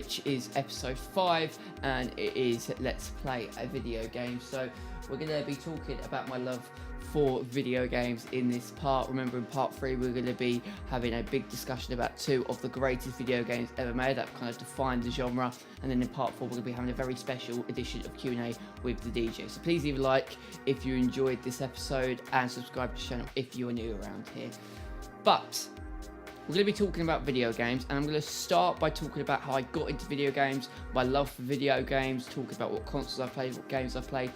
which is episode 5, and it is Let's Play a Video Game. So we're going to be talking about my love for video games in this part. Remember, in part 3 we're going to be having a big discussion about 2 of the greatest video games ever made that kind of defined the genre, and then in part 4 we're going to be having a very special edition of Q&A with the DJ. So please leave a like if you enjoyed this episode and subscribe to the channel if you are new around here. But we're going to be talking about video games, and I'm going to start by talking about how I got into video games, my love for video games, talking about what consoles I've played, what games I've played,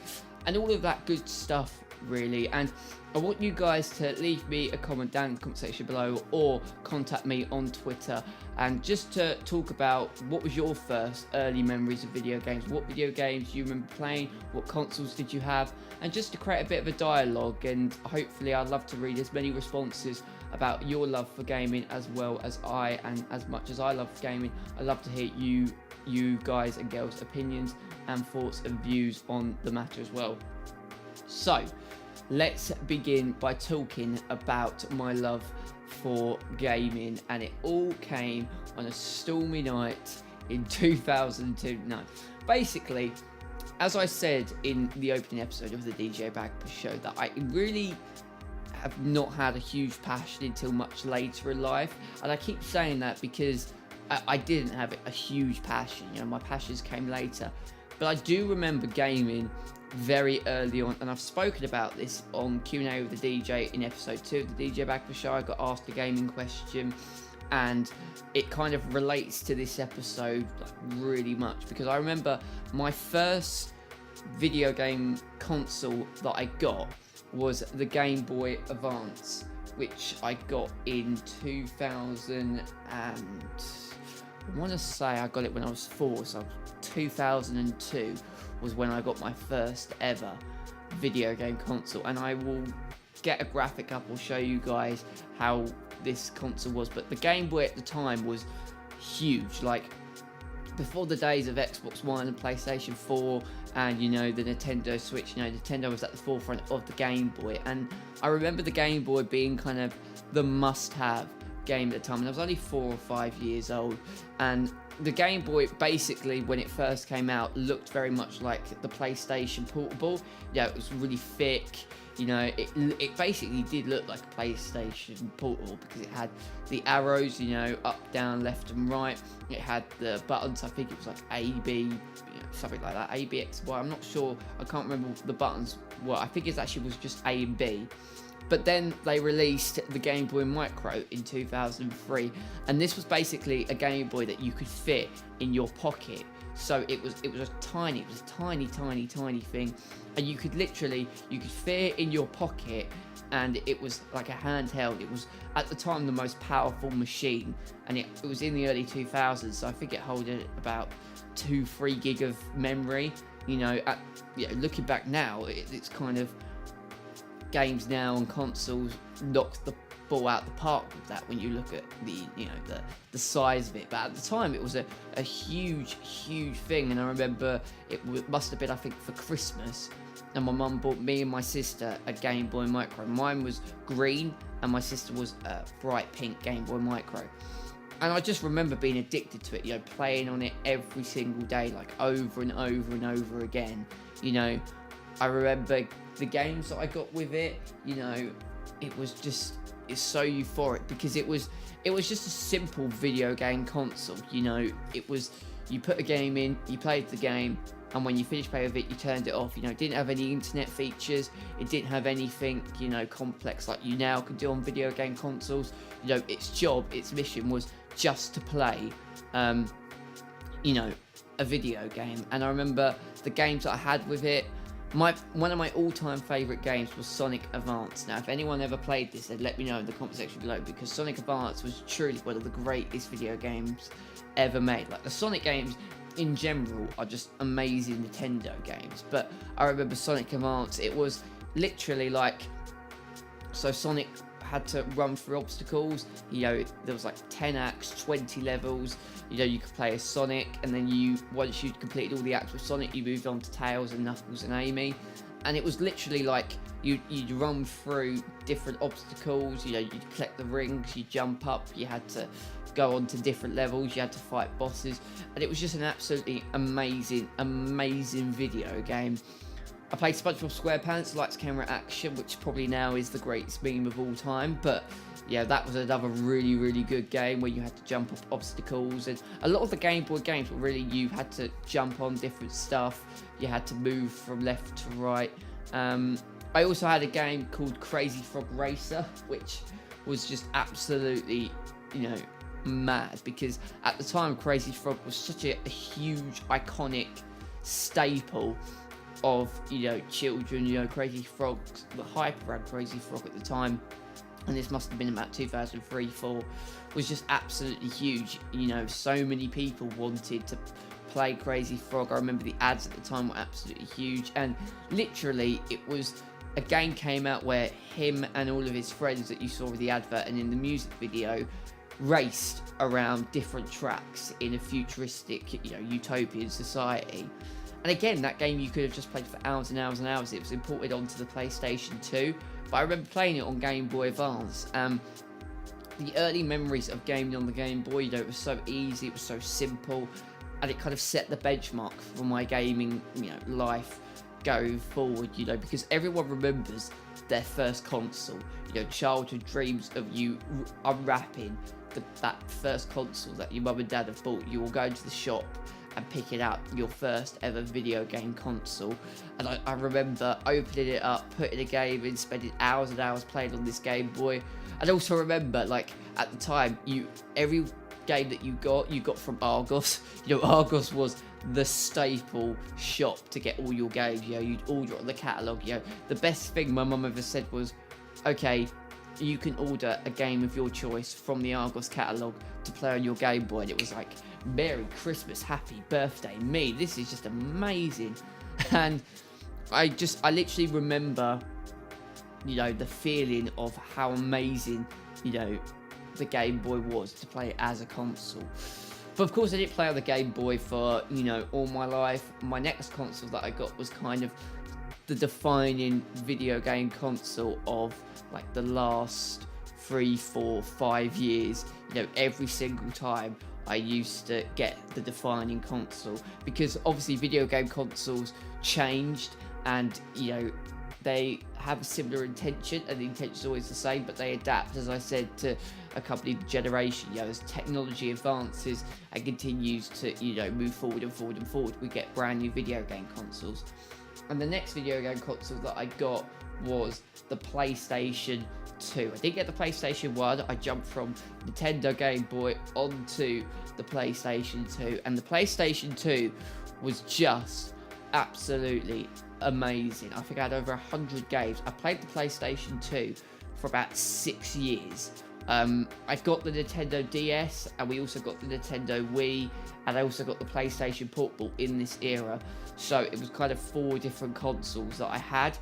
and all of that good stuff really. And I want you guys to leave me a comment down in the comment section below, or contact me on Twitter, and just to talk about what was your first early memories of video games, what video games you remember playing, what consoles did you have, and just to create a bit of a dialogue. And hopefully I'd love to read as many responses about your love for gaming as well as I, and as much as I love gaming, I'd love to hear you guys and girls' opinions and thoughts and views on the matter as well. So let's begin by talking about my love for gaming, and it all came on a stormy night in 2002. No, basically, as I said in the opening episode of the DJ Bagpuss Show, that I really have not had a huge passion until much later in life, and I keep saying that because I didn't have a huge passion, you know, my passions came later. But I do remember gaming very early on, and I've spoken about this on Q&A with the DJ in episode 2 of the DJ Bagpuss Show. I got asked a gaming question, and it kind of relates to this episode like really much, because I remember my first video game console that I got was the Game Boy Advance, which I got in 2000, and I want to say I got it when I was 4, so 2002 was when I got my first ever video game console. And I will get a graphic up, I'll show you guys how this console was. But the Game Boy at the time was huge, like before the days of Xbox One and PlayStation 4 and, you know, the Nintendo Switch. You know, Nintendo was at the forefront of the Game Boy, and I remember the Game Boy being kind of the must-have game at the time, and I was only 4 or 5 years old. And the Game Boy, basically, when it first came out, looked very much like the PlayStation Portable. Yeah, it was really thick. You know, it basically did look like a PlayStation Portable because it had the arrows, you know, up, down, left and right. It had the buttons, I think it was like A, B, you know, something like that, A, B, X, Y. I'm not sure, I can't remember what the buttons were. I think it actually was just A and B. But then they released the Game Boy Micro in 2003, and this was basically a Game Boy that you could fit in your pocket. So it was a tiny thing, and you could fit it in your pocket, and it was like a handheld. It was at the time the most powerful machine, and it was in the early 2000s. So I think it held about 2-3 gig of memory. You know, looking back now, it's kind of games now and consoles knock the ball out the park with that when you look at the size of it. But at the time it was a huge thing, and I remember it must have been, I think, for Christmas, and my mum bought me and my sister a Game Boy Micro. Mine was green and my sister was a bright pink Game Boy Micro, and I just remember being addicted to it, you know, playing on it every single day, like over and over again. You know, I remember the games that I got with it, you know, it's so euphoric because it was just a simple video game console. You know, it was, you put a game in, you played the game, and when you finished playing with it, you turned it off. You know, it didn't have any internet features, it didn't have anything, you know, complex like you now can do on video game consoles. You know, its mission was just to play, you know, a video game. And I remember the games that I had with it. One of my all-time favourite games was Sonic Advance. Now, if anyone ever played this, then let me know in the comment section below, because Sonic Advance was truly one of the greatest video games ever made. Like, the Sonic games in general are just amazing Nintendo games, but I remember Sonic Advance, it was literally like, so Sonic had to run through obstacles. You know, there was like 10 acts, 20 levels. You know, you could play as Sonic, and then once you'd completed all the acts with Sonic, you moved on to Tails and Knuckles and Amy. And it was literally like you'd run through different obstacles. You'd collect the rings, you jump up, you had to go on to different levels, you had to fight bosses, and it was just an absolutely amazing video game. I played SpongeBob SquarePants Lights Camera Action, which probably now is the greatest meme of all time, but yeah, that was another really good game where you had to jump up obstacles, and a lot of the Game Boy games were really, you had to jump on different stuff, you had to move from left to right. I also had a game called Crazy Frog Racer, which was just absolutely, mad, because at the time Crazy Frog was such a huge, iconic staple of, children. Crazy Frog, the hype around Crazy Frog at the time, and this must have been about 2003-4, was just absolutely huge. So many people wanted to play Crazy Frog. I remember the ads at the time were absolutely huge, and literally it was a game came out where him and all of his friends that you saw with the advert and in the music video raced around different tracks in a futuristic, utopian society. And again, that game you could have just played for hours and hours and hours. It was imported onto the PlayStation 2, but I remember playing it on Game Boy Advance. The early memories of gaming on the Game Boy, it was so easy, it was so simple, and it kind of set the benchmark for my gaming, life going forward, because everyone remembers their first console. Childhood dreams of you unwrapping that first console that your mum and dad have bought. You will go into the shop and picking out your first ever video game console, and I remember opening it up, putting a game in, spending hours and hours playing on this Game Boy. And also remember, like, at the time, every game that you got from Argos. Argos was the staple shop to get all your games. You'd order on the catalogue. The best thing my mum ever said was, okay, you can order a game of your choice from the Argos catalogue to play on your Game Boy. And it was like, Merry Christmas, happy birthday me, this is just amazing. And I literally remember, the feeling of how amazing, the Game Boy was to play it as a console. But of course I didn't play on the Game Boy for, all my life. My next console that I got was kind of the defining video game console of like the last 3, 4, 5 years. Every single time I used to get the defining console, because obviously video game consoles changed, and they have a similar intention, and the intention is always the same, but they adapt, as I said, to accompany the generation. As technology advances and continues to move forward and forward and forward, we get brand new video game consoles. And the next video game console that I got was the PlayStation 2. I didn't get the PlayStation 1. I jumped from Nintendo Game Boy onto the PlayStation 2, and the PlayStation 2 was just absolutely amazing. I think I had over 100 games. I played the PlayStation 2 for about 6 years. I got the Nintendo DS, and we also got the Nintendo Wii, and I also got the PlayStation Portable in this era. So it was kind of 4 different consoles that I had.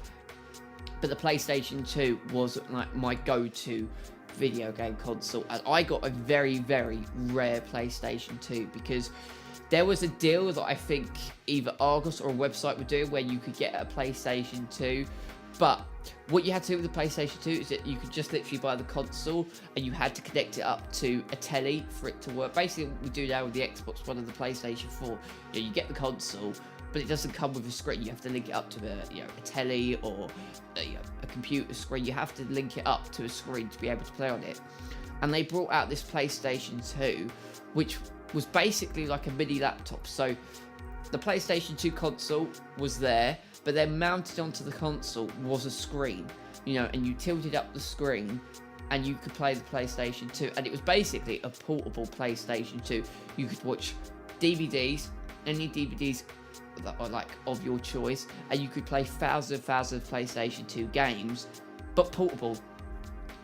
But the PlayStation 2 was like my go-to video game console, and I got a very, very rare PlayStation 2 because there was a deal that I think either Argos or a website were doing where you could get a PlayStation 2, but what you had to do with the PlayStation 2 is that you could just literally buy the console and you had to connect it up to a telly for it to work. Basically what we do now with the Xbox One and the PlayStation 4, you get the console, but it doesn't come with a screen. You have to link it up to a telly or a computer screen. You have to link it up to a screen to be able to play on it. And they brought out this PlayStation 2, which was basically like a mini laptop. So the PlayStation 2 console was there, but then mounted onto the console was a screen, and you tilted up the screen and you could play the PlayStation 2. And it was basically a portable PlayStation 2. You could watch DVDs, any DVDs that are like of your choice, and you could play thousands of PlayStation 2 games, but portable.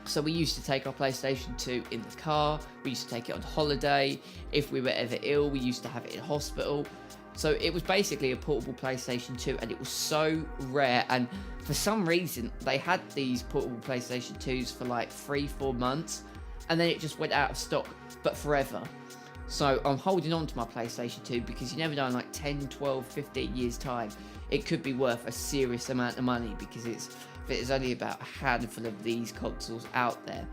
So we used to take our PlayStation 2 in the car, we used to take it on holiday, if we were ever ill we used to have it in hospital. So it was basically a portable PlayStation 2, and it was so rare, and for some reason they had these portable PlayStation 2s for like 3-4 months, and then it just went out of stock, but forever. So I'm holding on to my PlayStation 2 because you never know, in like 10, 12, 15 years time, it could be worth a serious amount of money because it's that there's only about a handful of these consoles out there.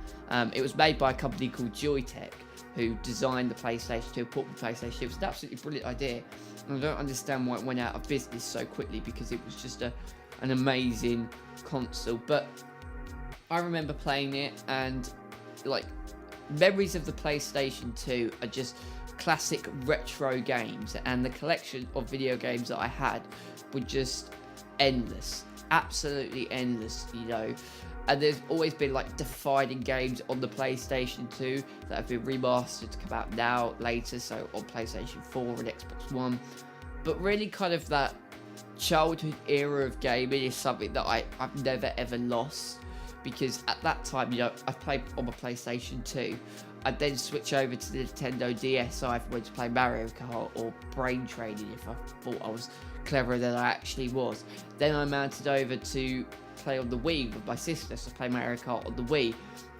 It was made by a company called Joytech, who designed the PlayStation 2, portable PlayStation 2. It was an absolutely brilliant idea, and I don't understand why it went out of business so quickly, because it was just an amazing console. But I remember playing it, and like, memories of the PlayStation 2 are just classic retro games, and the collection of video games that I had were just endless, absolutely endless, you know. And there's always been like defining games on the PlayStation 2 that have been remastered to come out now, later, so on PlayStation 4 and Xbox One. But really kind of that childhood era of gaming is something that I've never ever lost, because at that time, you know, I played on my PlayStation 2. I'd then switch over to the Nintendo DS if I went to play Mario Kart or Brain Training if I thought I was cleverer than I actually was. Then I mounted over to play on the Wii with my sister, so play Mario Kart on the Wii.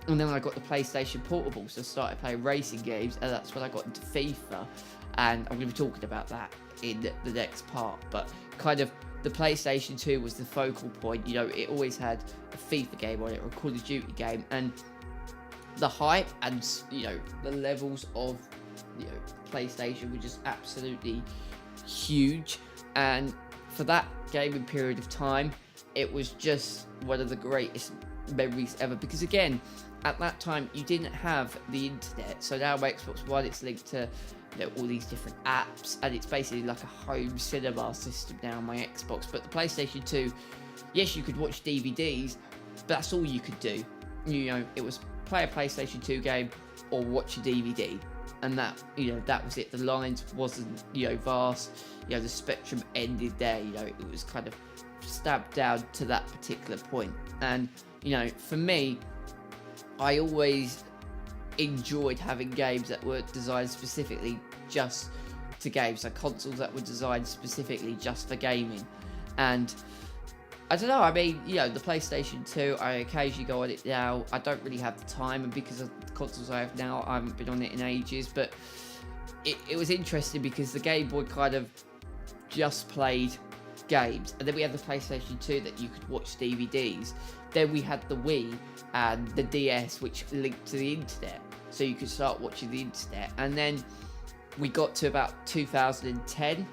And then I got the PlayStation Portable, so I started playing racing games, and that's when I got into FIFA. And I'm going to be talking about that in the next part. But kind of the PlayStation 2 was the focal point. You know, it always had a FIFA game on it, or a Call of Duty game, and the hype and, you know, the levels of, you know, PlayStation were just absolutely huge. And for that gaming period of time, it was just one of the greatest memories ever, because again, at that time you didn't have the internet. So now my Xbox One, it's linked to, you know, all these different apps, and it's basically like a home cinema system now on my Xbox. But the PlayStation 2, yes, you could watch DVDs, but that's all you could do. You know, it was play a PlayStation 2 game or watch a DVD, and that, you know, that was it. The lines wasn't, you know, vast. You know, the spectrum ended there. You know, it was kind of stabbed down to that particular point. And, you know, for me, I always enjoyed having games that were designed specifically just to games, like consoles that were designed specifically just for gaming. And I don't know, I mean, you know, the PlayStation 2, I occasionally go on it now. I don't really have the time, and because of the consoles I have now, I haven't been on it in ages. But it was interesting because the Game Boy kind of just played games, and then we had the PlayStation 2 that you could watch DVDs. Then we had the Wii and the DS, which linked to the internet, so you could start watching the internet. And then we got to about 2010,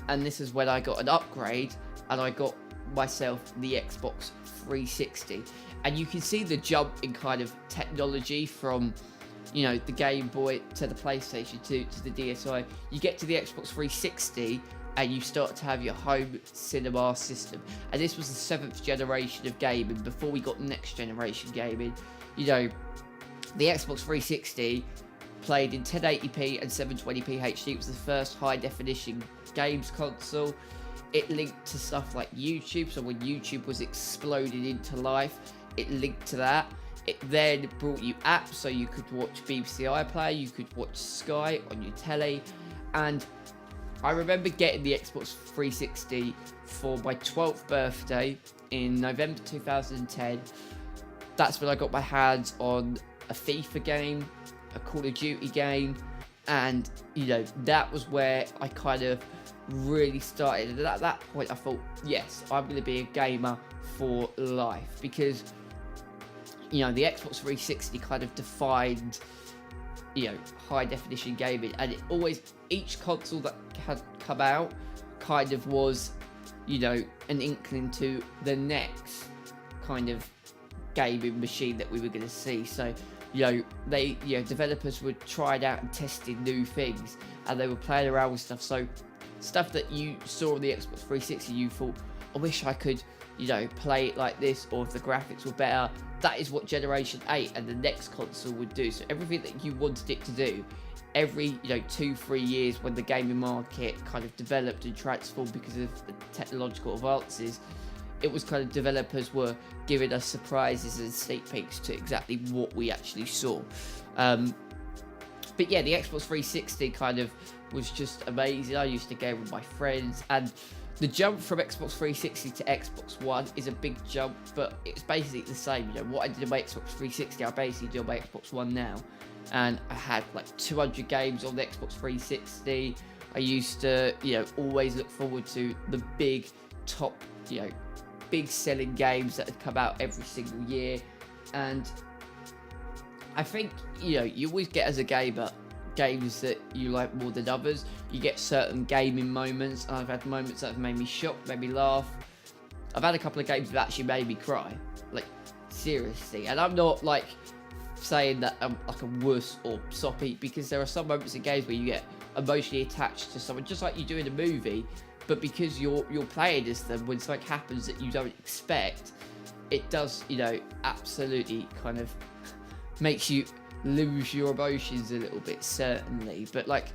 and this is when I got an upgrade, and I got myself the Xbox 360. And you can see the jump in kind of technology from, you know, the Game Boy to the PlayStation 2 to the DSi. You get to the Xbox 360 and you start to have your home cinema system. And this was the 7th generation of gaming, before we got next generation gaming. You know, the Xbox 360 played in 1080p and 720p HD. It was the first high definition games console. It linked to stuff like YouTube, so when YouTube was exploding into life, it linked to that. It then brought you apps, so you could watch BBC iPlayer, you could watch Sky on your telly. And I remember getting the Xbox 360 for my 12th birthday in November 2010. That's when I got my hands on a FIFA game, a Call of Duty game, and, you know, that was where I kind of really started. And at that point I thought, yes, I'm going to be a gamer for life, because, you know, the Xbox 360 kind of defined, you know, high definition gaming. And it always, each console that had come out kind of was, you know, an inkling to the next kind of gaming machine that we were going to see. So, you know, developers were trying out and testing new things, and they were playing around with stuff. So stuff that you saw on the Xbox 360, you thought, I wish I could, you know, play it like this, or if the graphics were better. That is what Generation 8 and the next console would do. So everything that you wanted it to do, every, you know, 2-3 years, when the gaming market kind of developed and transformed because of the technological advances, it was kind of developers were giving us surprises and sneak peeks to exactly what we actually saw. But yeah, the Xbox 360 kind of was just amazing. I used to game with my friends, and the jump from Xbox 360 to Xbox One is a big jump, but it's basically the same. You know, what I did on my Xbox 360, I basically do on my Xbox One now. And I had like 200 games on the Xbox 360. I used to, you know, always look forward to the big top, you know, big selling games that had come out every single year. And I think, you know, you always get as a gamer games that you like more than others. You get certain gaming moments, and I've had moments that have made me shock, made me laugh. I've had a couple of games that actually made me cry, like seriously. And I'm not like saying that I'm like a wuss or soppy, because there are some moments in games where you get emotionally attached to someone, just like you do in a movie, but because you're playing as them, when something happens that you don't expect, it does, you know, absolutely kind of makes you lose your emotions a little bit, certainly. But like,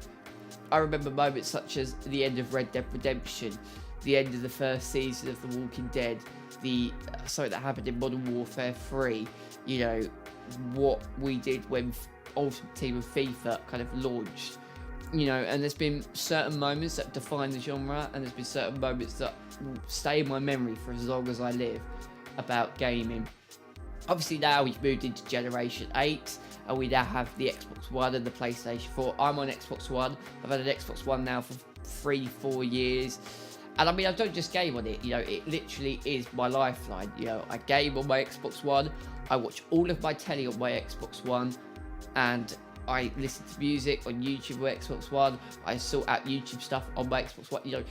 I remember moments such as the end of Red Dead Redemption, the end of the first season of The Walking Dead, something that happened in Modern Warfare 3, you know, what we did when Ultimate Team of FIFA kind of launched, you know. And there's been certain moments that define the genre, and there's been certain moments that will stay in my memory for as long as I live about gaming. Obviously now we've moved into Generation 8, and we now have the Xbox One and the PlayStation 4. I'm on Xbox One. I've had an Xbox One now for 3-4 years. And I mean, I don't just game on it, you know, it literally is my lifeline. You know, I game on my Xbox One, I watch all of my telly on my Xbox One, and I listen to music on YouTube on my Xbox One, I sort out YouTube stuff on my Xbox One. You know,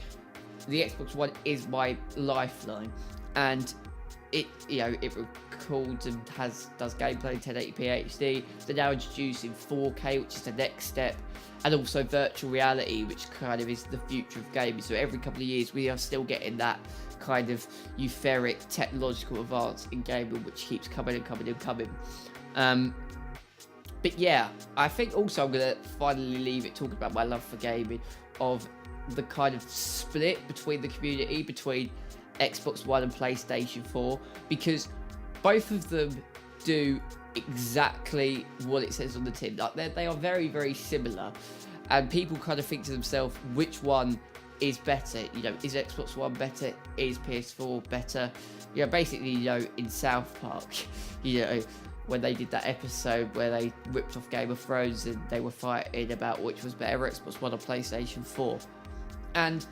the Xbox One is my lifeline. And it, you know, it records and does gameplay 1080p HD. They're now introducing 4K, which is the next step, and also virtual reality, which kind of is the future of gaming. So every couple of years we are still getting that kind of euphoric technological advance in gaming, which keeps coming and coming and coming. But yeah, I think also I'm gonna finally leave it talking about my love for gaming, of the kind of split between the community between Xbox One and PlayStation 4, because both of them do exactly what it says on the tin. Like they are very, very similar, and people kind of think to themselves, which one is better? You know, is Xbox One better? Is PS4 better? You know, basically, you know, in South Park, you know, when they did that episode where they ripped off Game of Thrones and they were fighting about which was better, Xbox One or PlayStation 4. And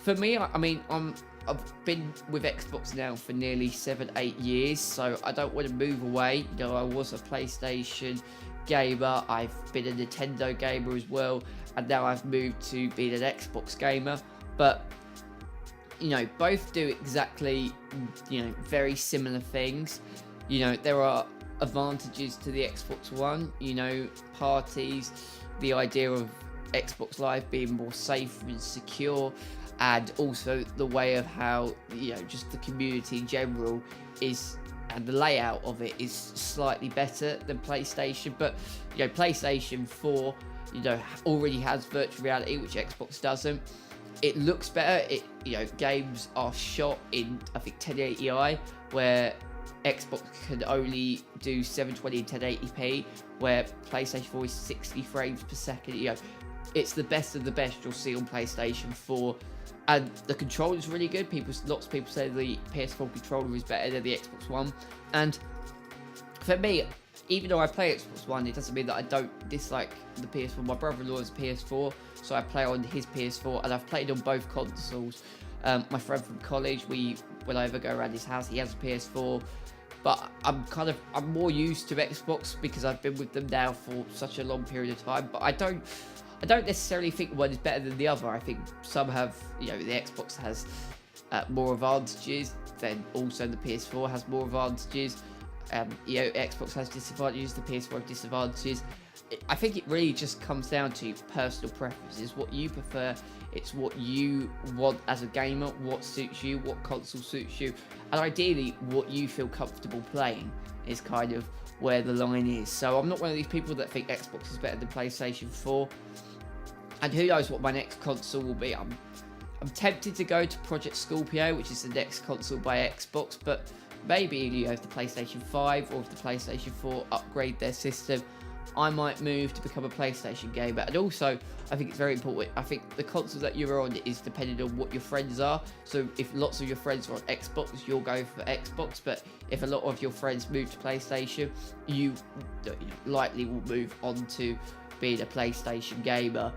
for me, I mean, I've been with Xbox now for nearly 7-8 years, so I don't want to move away. You know, I was a PlayStation gamer, I've been a Nintendo gamer as well, and now I've moved to being an Xbox gamer. But, you know, both do exactly, you know, very similar things. You know, there are advantages to the Xbox One, you know, parties, the idea of Xbox Live being more safe and secure, and also the way of how, you know, just the community in general is, and the layout of it is slightly better than PlayStation. But, you know, PlayStation 4, you know, already has virtual reality, which Xbox doesn't. It looks better. It, you know, games are shot in, I think, 1080i, where Xbox can only do 720 and 1080p, where PlayStation 4 is 60 frames per second. You know, it's the best of the best you'll see on PlayStation 4. And the controller is really good. Lots of people say the PS4 controller is better than the Xbox One. And for me, even though I play Xbox One, it doesn't mean that I don't dislike the PS4. My brother-in-law has a PS4, so I play on his PS4, and I've played on both consoles. My friend from college, when I ever go around his house, he has a PS4. But I'm more used to Xbox because I've been with them now for such a long period of time. But I don't necessarily think one is better than the other. I think some have, you know, the Xbox has more advantages, then also the PS4 has more advantages. You know, Xbox has disadvantages, the PS4 has disadvantages. I think it really just comes down to personal preferences, what you prefer. It's what you want as a gamer, what suits you, what console suits you, and ideally what you feel comfortable playing is kind of where the line is. So I'm not one of these people that think Xbox is better than PlayStation 4. And who knows what my next console will be. I'm tempted to go to Project Scorpio, which is the next console by Xbox, but maybe, you know, if the PlayStation 5 or if the PlayStation 4 upgrade their system, I might move to become a PlayStation gamer. And also, I think it's very important, I think the console that you're on is dependent on what your friends are. So if lots of your friends are on Xbox, you'll go for Xbox. But if a lot of your friends move to PlayStation, you likely will move on to being a PlayStation gamer.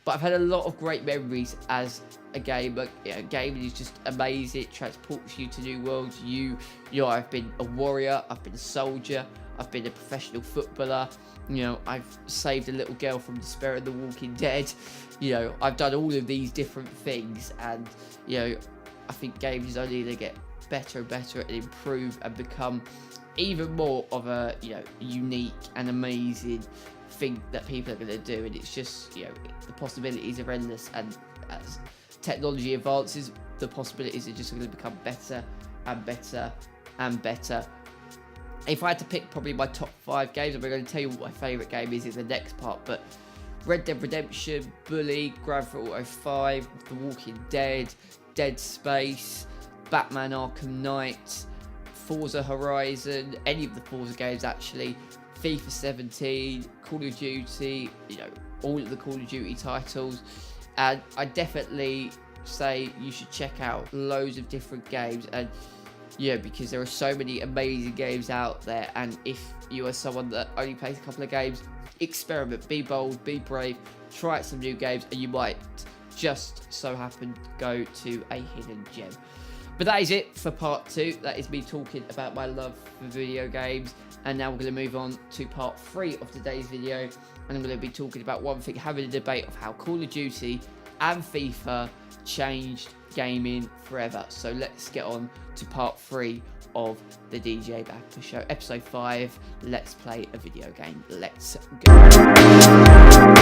But I've had a lot of great memories as a gamer. Gaming is just amazing. It transports you to new worlds. I've been a warrior, I've been a soldier, I've been a professional footballer. I've saved a little girl from despair in The Walking Dead. I've done all of these different things, and I think gaming is only going to get better and better and improve and become even more of a unique and amazing thing that people are going to do. And it's just the possibilities are endless, and as technology advances, the possibilities are just going to become better and better and better. If I had to pick probably my top 5 games, I'm going to tell you what my favourite game is in the next part, but Red Dead Redemption, Bully, Grand Theft Auto 5, The Walking Dead, Dead Space, Batman Arkham Knight, Forza Horizon, any of the Forza games actually, FIFA 17, Call of Duty, all of the Call of Duty titles. And I definitely say you should check out loads of different games, and because there are so many amazing games out there. And if you are someone that only plays a couple of games, experiment, be bold, be brave, try out some new games, and you might just so happen to go to a hidden gem. But that is it for part 2. That is me talking about my love for video games. And now we're going to move on to part 3 of today's video. And I'm going to be talking about one thing, having a debate of how Call of Duty and FIFA changed gaming forever. So let's get on to part 3 of the DJ Bagpuss Show. Episode 5, let's play a video game. Let's go.